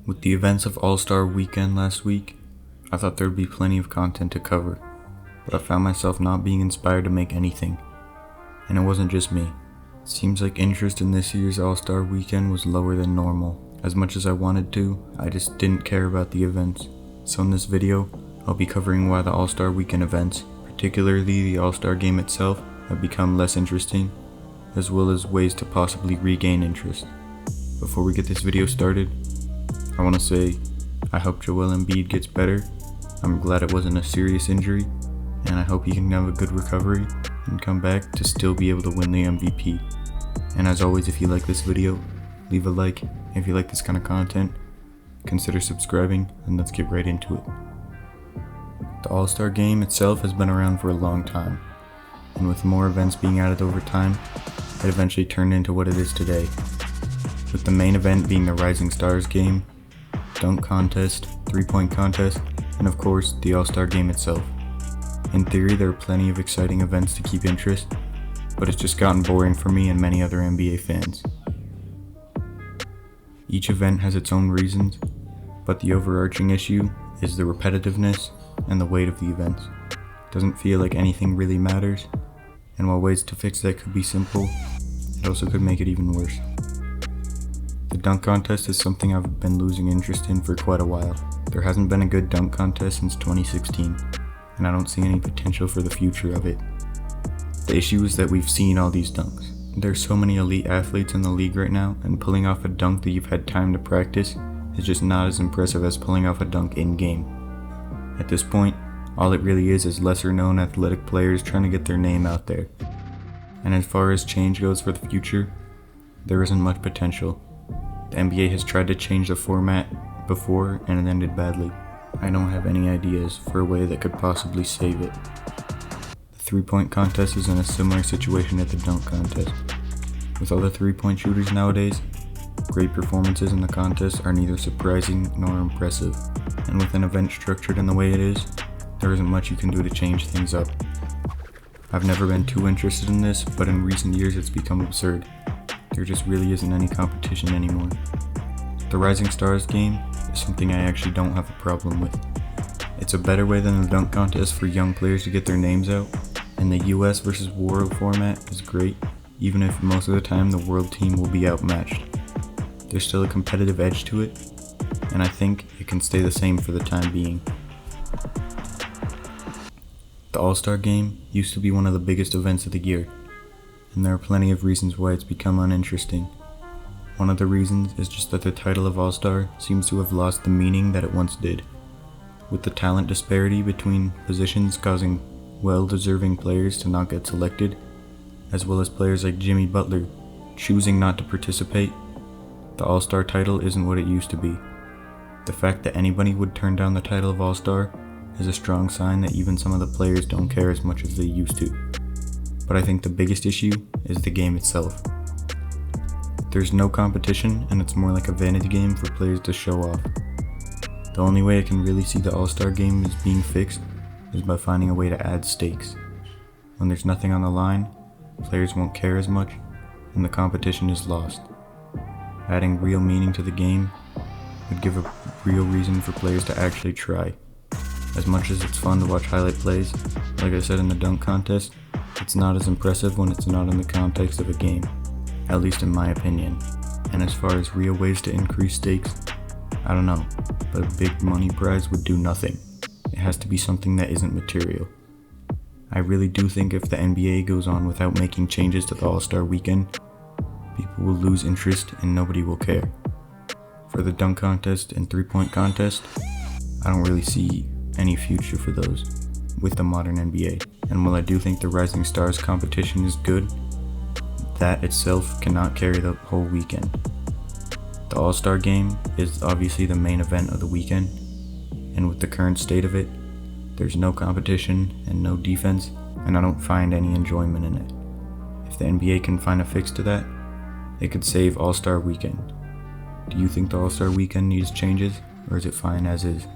With the events of All-Star Weekend last week, I thought there would be plenty of content to cover, but I found myself not being inspired to make anything. And it wasn't just me. It seems like interest in this year's All-Star Weekend was lower than normal. As much as I wanted to, I just didn't care about the events. So in this video, I'll be covering why the All-Star Weekend events, particularly the All-Star Game itself, have become less interesting, as well as ways to possibly regain interest. Before we get this video started, I want to say, I hope Joel Embiid gets better. I'm glad it wasn't a serious injury, and I hope he can have a good recovery and come back to still be able to win the MVP. And as always, if you like this video, leave a like. If you like this kind of content, consider subscribing, and let's get right into it. The All-Star Game itself has been around for a long time, and with more events being added over time, it eventually turned into what it is today. With the main event being the Rising Stars Game, dunk contest, three-point contest, and of course, the All-Star Game itself. In theory, there are plenty of exciting events to keep interest, but it's just gotten boring for me and many other NBA fans. Each event has its own reasons, but the overarching issue is the repetitiveness and the weight of the events. It doesn't feel like anything really matters, and while ways to fix that could be simple, it also could make it even worse. The dunk contest is something I've been losing interest in for quite a while. There hasn't been a good dunk contest since 2016, and I don't see any potential for the future of it. The issue is that we've seen all these dunks. There's so many elite athletes in the league right now, and pulling off a dunk that you've had time to practice is just not as impressive as pulling off a dunk in-game. At this point, all it really is lesser known athletic players trying to get their name out there. And as far as change goes for the future, there isn't much potential. The NBA has tried to change the format before and it ended badly. I don't have any ideas for a way that could possibly save it. The three-point contest is in a similar situation at the dunk contest. With all the three-point shooters nowadays, great performances in the contest are neither surprising nor impressive. And with an event structured in the way it is, there isn't much you can do to change things up. I've never been too interested in this, but in recent years it's become absurd. There just really isn't any competition anymore. The Rising Stars Game is something I actually don't have a problem with. It's a better way than the dunk contest for young players to get their names out, and the US versus world format is great, even if most of the time the world team will be outmatched. There's still a competitive edge to it, and I think it can stay the same for the time being. The All-Star Game used to be one of the biggest events of the year, and there are plenty of reasons why it's become uninteresting. One of the reasons is just that the title of All-Star seems to have lost the meaning that it once did, with the talent disparity between positions causing well-deserving players to not get selected, as well as players like Jimmy Butler choosing not to participate. The All-Star title isn't what it used to be. The fact that anybody would turn down the title of All-Star is a strong sign that even some of the players don't care as much as they used to. But I think the biggest issue is the game itself. There's no competition, and it's more like a vanity game for players to show off. The only way I can really see the All-Star Game as being fixed is by finding a way to add stakes. When there's nothing on the line, players won't care as much, and the competition is lost. Adding real meaning to the game would give a real reason for players to actually try. As much as it's fun to watch highlight plays, like I said in the dunk contest, it's not as impressive when it's not in the context of a game, at least in my opinion. And as far as real ways to increase stakes, I don't know, but a big money prize would do nothing. It has to be something that isn't material. I really do think if the NBA goes on without making changes to the All-Star Weekend, people will lose interest and nobody will care. For the dunk contest and three-point contest, I don't really see any future for those with the modern NBA. And while I do think the Rising Stars competition is good, that itself cannot carry the whole weekend. The All-Star Game is obviously the main event of the weekend, and with the current state of it, there's no competition and no defense, and I don't find any enjoyment in it. If the NBA can find a fix to that, it could save All-Star Weekend. Do you think the All-Star Weekend needs changes, or is it fine as is?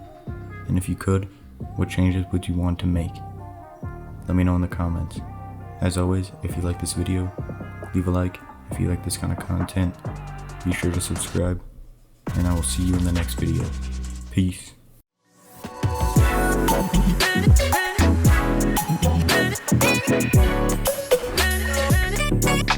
And if you could, what changes would you want to make? Let me know in the comments. As always, if you like this video, leave a like. If you like this kind of content, be sure to subscribe. and I will see you in the next video. Peace. We'll be right back.